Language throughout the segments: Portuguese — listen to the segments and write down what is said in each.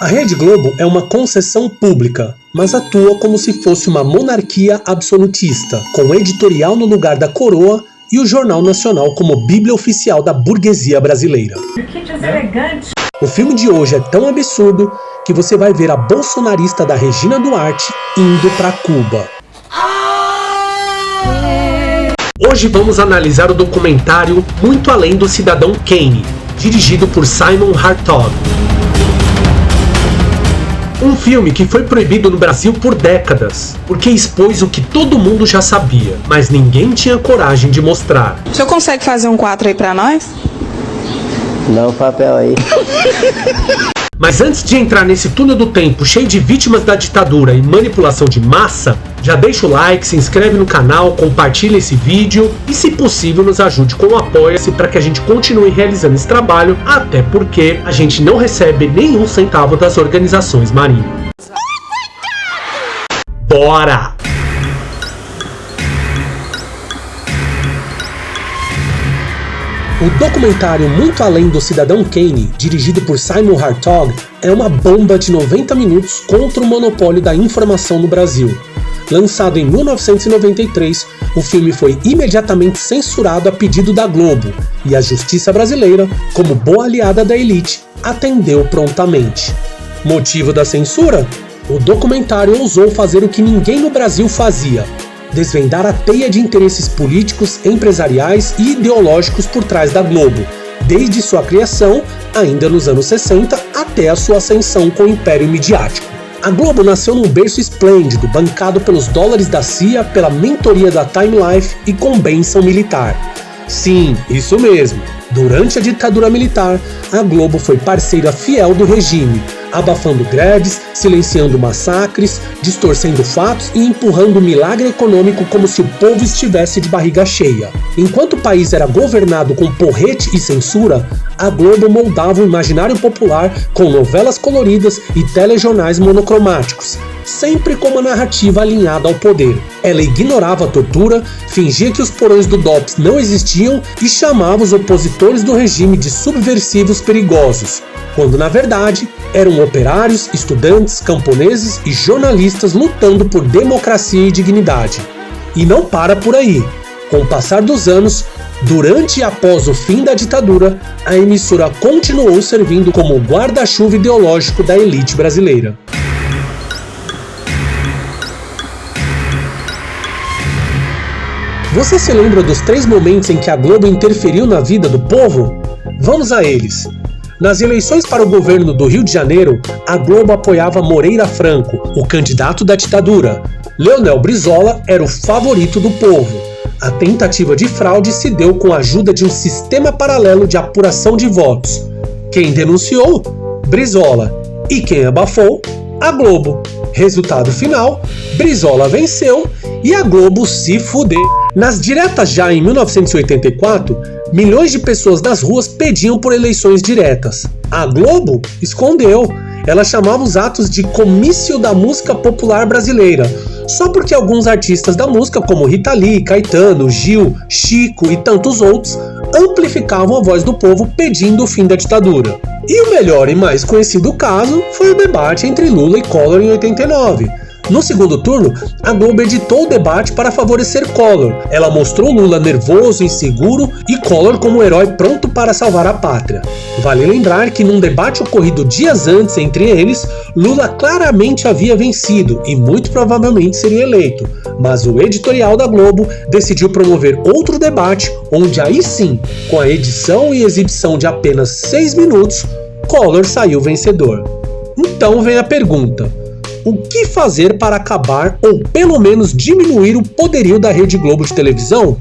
A Rede Globo é uma concessão pública, mas atua como se fosse uma monarquia absolutista, com o editorial no lugar da coroa e o Jornal Nacional como bíblia oficial da burguesia brasileira. Que deselegante! O filme de hoje é tão absurdo que você vai ver a bolsonarista da Regina Duarte indo para Cuba. Hoje vamos analisar o documentário Muito Além do Cidadão Kane, dirigido por Simon Hartog. Um filme que foi proibido no Brasil por décadas, porque expôs o que todo mundo já sabia, mas ninguém tinha coragem de mostrar. O senhor consegue fazer um 4 aí pra nós? Dá o papel aí. Mas antes de entrar nesse túnel do tempo cheio de vítimas da ditadura e manipulação de massa, já deixa o like, se inscreve no canal, compartilha esse vídeo e, se possível, nos ajude com o Apoia-se para que a gente continue realizando esse trabalho, até porque a gente não recebe nenhum centavo das organizações marinhas. Bora! O documentário Muito Além do Cidadão Kane, dirigido por Simon Hartog, é uma bomba de 90 minutos contra o monopólio da informação no Brasil. Lançado em 1993, o filme foi imediatamente censurado a pedido da Globo, e a justiça brasileira, como boa aliada da elite, atendeu prontamente. Motivo da censura? O documentário ousou fazer o que ninguém no Brasil fazia: desvendar a teia de interesses políticos, empresariais e ideológicos por trás da Globo, desde sua criação, ainda nos anos 60, até a sua ascensão com o império midiático. A Globo nasceu num berço esplêndido, bancado pelos dólares da CIA, pela mentoria da Time Life e com bênção militar. Sim, isso mesmo. Durante a ditadura militar, a Globo foi parceira fiel do regime, abafando greves, silenciando massacres, distorcendo fatos e empurrando o milagre econômico como se o povo estivesse de barriga cheia. Enquanto o país era governado com porrete e censura, a Globo moldava o imaginário popular com novelas coloridas e telejornais monocromáticos, sempre com uma narrativa alinhada ao poder. Ela ignorava a tortura, fingia que os porões do DOPS não existiam e chamava os opositores do regime de subversivos perigosos, quando na verdade eram operários, estudantes, camponeses e jornalistas lutando por democracia e dignidade. E não para por aí. Com o passar dos anos, durante e após o fim da ditadura, a emissora continuou servindo como guarda-chuva ideológico da elite brasileira. Você se lembra dos 3 momentos em que a Globo interferiu na vida do povo? Vamos a eles. Nas eleições para o governo do Rio de Janeiro, a Globo apoiava Moreira Franco, o candidato da ditadura. Leonel Brizola era o favorito do povo. A tentativa de fraude se deu com a ajuda de um sistema paralelo de apuração de votos. Quem denunciou? Brizola. E quem abafou? A Globo. Resultado final: Brizola venceu e a Globo se fudeu. Nas diretas já em 1984, milhões de pessoas nas ruas pediam por eleições diretas. A Globo escondeu. Ela chamava os atos de comício da música popular brasileira, só porque alguns artistas da música, como Rita Lee, Caetano, Gil, Chico e tantos outros, amplificavam a voz do povo pedindo o fim da ditadura. E o melhor e mais conhecido caso foi o debate entre Lula e Collor em 89. No segundo turno, a Globo editou o debate para favorecer Collor. Ela mostrou Lula nervoso, inseguro e Collor como um herói pronto para salvar a pátria. Vale lembrar que num debate ocorrido dias antes entre eles, Lula claramente havia vencido e muito provavelmente seria eleito. Mas o editorial da Globo decidiu promover outro debate, onde aí sim, com a edição e exibição de apenas 6 minutos, Collor saiu vencedor. Então vem a pergunta: o que fazer para acabar ou pelo menos diminuir o poderio da Rede Globo de televisão?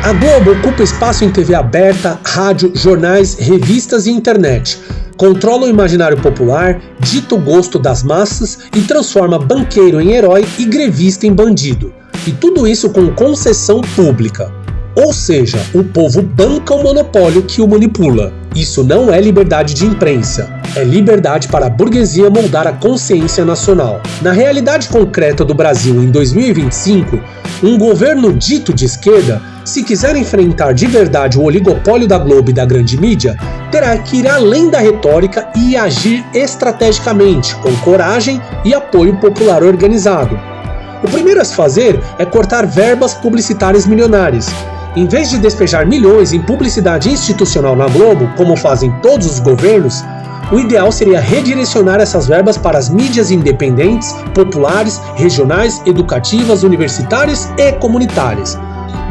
A Globo ocupa espaço em TV aberta, rádio, jornais, revistas e internet. Controla o imaginário popular, dita o gosto das massas e transforma banqueiro em herói e grevista em bandido. E tudo isso com concessão pública. Ou seja, o povo banca o monopólio que o manipula. Isso não é liberdade de imprensa, é liberdade para a burguesia moldar a consciência nacional. Na realidade concreta do Brasil em 2025, um governo dito de esquerda se quiser enfrentar de verdade o oligopólio da Globo e da grande mídia, terá que ir além da retórica e agir estrategicamente, com coragem e apoio popular organizado. O primeiro a se fazer é cortar verbas publicitárias milionárias. Em vez de despejar milhões em publicidade institucional na Globo, como fazem todos os governos, o ideal seria redirecionar essas verbas para as mídias independentes, populares, regionais, educativas, universitárias e comunitárias.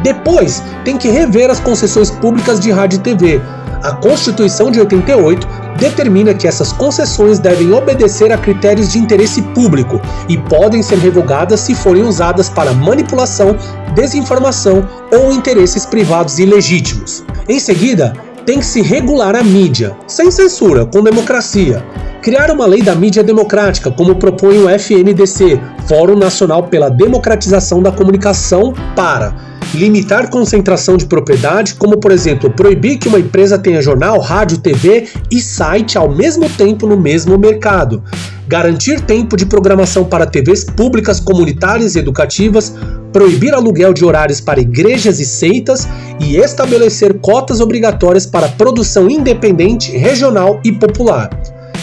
Depois, tem que rever as concessões públicas de rádio e TV. A Constituição de 88 determina que essas concessões devem obedecer a critérios de interesse público e podem ser revogadas se forem usadas para manipulação, desinformação ou interesses privados ilegítimos. Em seguida, tem que se regular a mídia, sem censura, com democracia. Criar uma lei da mídia democrática, como propõe o FNDC, Fórum Nacional pela Democratização da Comunicação, para limitar concentração de propriedade, como por exemplo, proibir que uma empresa tenha jornal, rádio, TV e site ao mesmo tempo no mesmo mercado. Garantir tempo de programação para TVs públicas, comunitárias e educativas, proibir aluguel de horários para igrejas e seitas e estabelecer cotas obrigatórias para produção independente, regional e popular.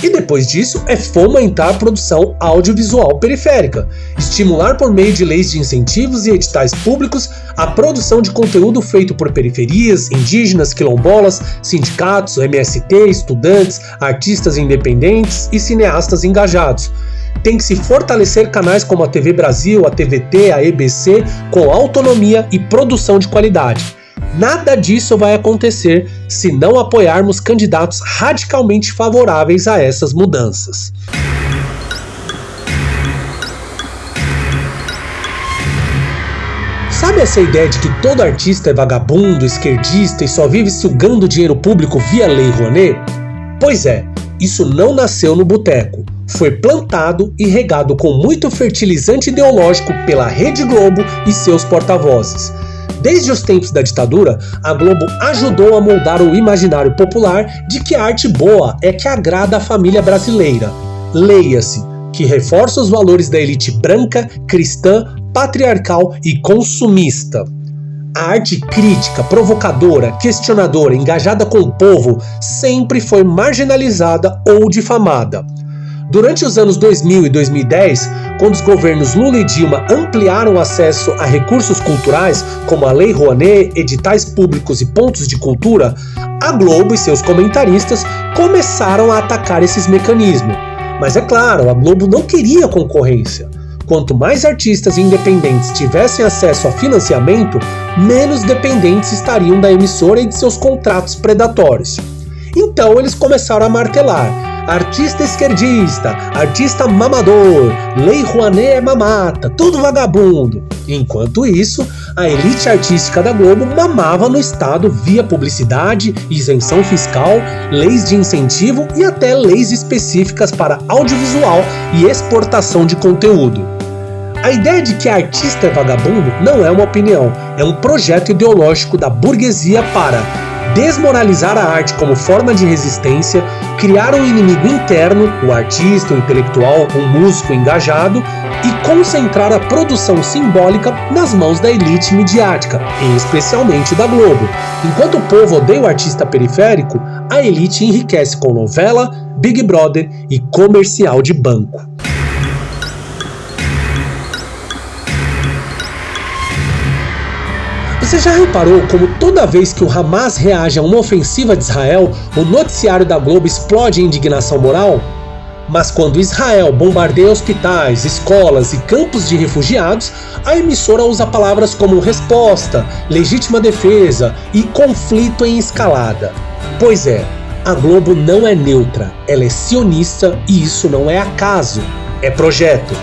E depois disso é fomentar a produção audiovisual periférica, estimular por meio de leis de incentivos e editais públicos a produção de conteúdo feito por periferias, indígenas, quilombolas, sindicatos, MST, estudantes, artistas independentes e cineastas engajados. Tem que se fortalecer canais como a TV Brasil, a TVT, a EBC, com autonomia e produção de qualidade. Nada disso vai acontecer se não apoiarmos candidatos radicalmente favoráveis a essas mudanças. Sabe essa ideia de que todo artista é vagabundo, esquerdista e só vive sugando dinheiro público via Lei Rouanet? Pois é, isso não nasceu no boteco. Foi plantado e regado com muito fertilizante ideológico pela Rede Globo e seus porta-vozes. Desde os tempos da ditadura, a Globo ajudou a moldar o imaginário popular de que a arte boa é que agrada a família brasileira. Leia-se, que reforça os valores da elite branca, cristã, patriarcal e consumista. A arte crítica, provocadora, questionadora, engajada com o povo, sempre foi marginalizada ou difamada. Durante os anos 2000 e 2010, quando os governos Lula e Dilma ampliaram o acesso a recursos culturais, como a Lei Rouanet, editais públicos e pontos de cultura, a Globo e seus comentaristas começaram a atacar esses mecanismos. Mas é claro, a Globo não queria concorrência. Quanto mais artistas independentes tivessem acesso a financiamento, menos dependentes estariam da emissora e de seus contratos predatórios. Então eles começaram a martelar: artista esquerdista, artista mamador, Lei Rouanet é mamata, tudo vagabundo. Enquanto isso, a elite artística da Globo mamava no Estado via publicidade, isenção fiscal, leis de incentivo e até leis específicas para audiovisual e exportação de conteúdo. A ideia de que artista é vagabundo não é uma opinião, é um projeto ideológico da burguesia para desmoralizar a arte como forma de resistência, criar um inimigo interno, o artista, o intelectual, o músico engajado, e concentrar a produção simbólica nas mãos da elite midiática, e especialmente da Globo. Enquanto o povo odeia o artista periférico, a elite enriquece com novela, Big Brother e comercial de banco. Você já reparou como toda vez que o Hamas reage a uma ofensiva de Israel, o noticiário da Globo explode em indignação moral? Mas quando Israel bombardeia hospitais, escolas e campos de refugiados, a emissora usa palavras como resposta, legítima defesa e conflito em escalada. Pois é, a Globo não é neutra, ela é sionista e isso não é acaso, é projeto.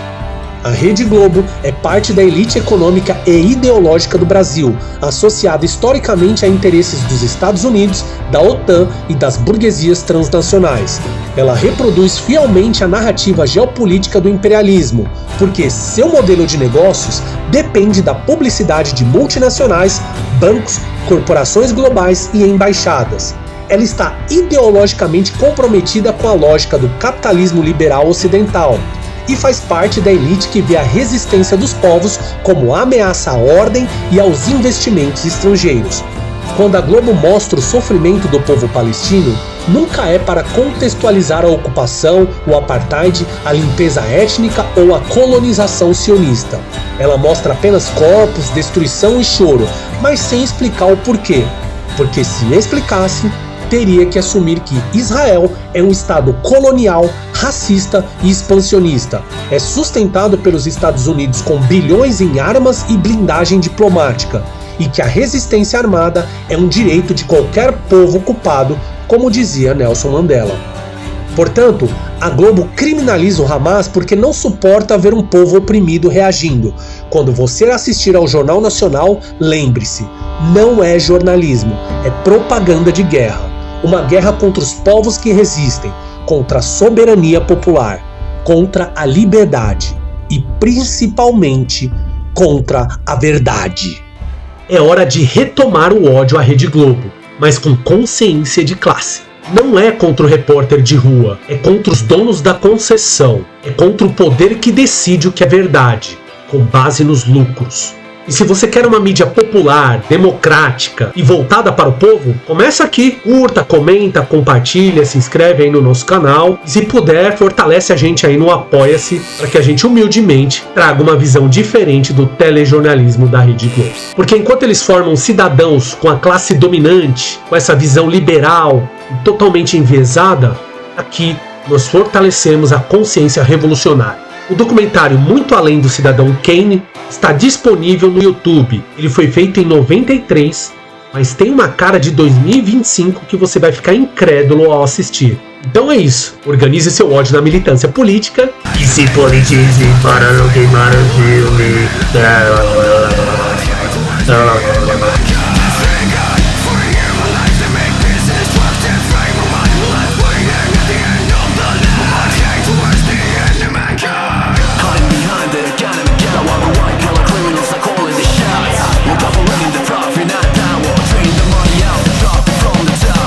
A Rede Globo é parte da elite econômica e ideológica do Brasil, associada historicamente a interesses dos Estados Unidos, da OTAN e das burguesias transnacionais. Ela reproduz fielmente a narrativa geopolítica do imperialismo, porque seu modelo de negócios depende da publicidade de multinacionais, bancos, corporações globais e embaixadas. Ela está ideologicamente comprometida com a lógica do capitalismo liberal ocidental. e faz parte da elite que vê a resistência dos povos como ameaça à ordem e aos investimentos estrangeiros. Quando a Globo mostra o sofrimento do povo palestino, nunca é para contextualizar a ocupação, o apartheid, a limpeza étnica ou a colonização sionista. Ela mostra apenas corpos, destruição e choro, mas sem explicar o porquê. Porque se explicasse, teria que assumir que Israel é um estado colonial, racista e expansionista. É sustentado pelos Estados Unidos com bilhões em armas e blindagem diplomática. E que a resistência armada é um direito de qualquer povo ocupado, como dizia Nelson Mandela. Portanto, a Globo criminaliza o Hamas porque não suporta ver um povo oprimido reagindo. Quando você assistir ao Jornal Nacional, lembre-se, não é jornalismo, é propaganda de guerra. Uma guerra contra os povos que resistem, contra a soberania popular, contra a liberdade e, principalmente, contra a verdade. É hora de retomar o ódio à Rede Globo, mas com consciência de classe. Não é contra o repórter de rua, é contra os donos da concessão, é contra o poder que decide o que é verdade, com base nos lucros. E se você quer uma mídia popular, democrática e voltada para o povo, começa aqui, curta, comenta, compartilha, se inscreve aí no nosso canal e se puder, fortalece a gente aí no Apoia-se para que a gente humildemente traga uma visão diferente do telejornalismo da Rede Globo. Porque enquanto eles formam cidadãos com a classe dominante, com essa visão liberal e totalmente enviesada, aqui nós fortalecemos a consciência revolucionária. O documentário Muito Além do Cidadão Kane está disponível no YouTube. Ele foi feito em 93, mas tem uma cara de 2025 que você vai ficar incrédulo ao assistir. Então é isso. Organize seu ódio na militância política e se politize para não queimar o filme.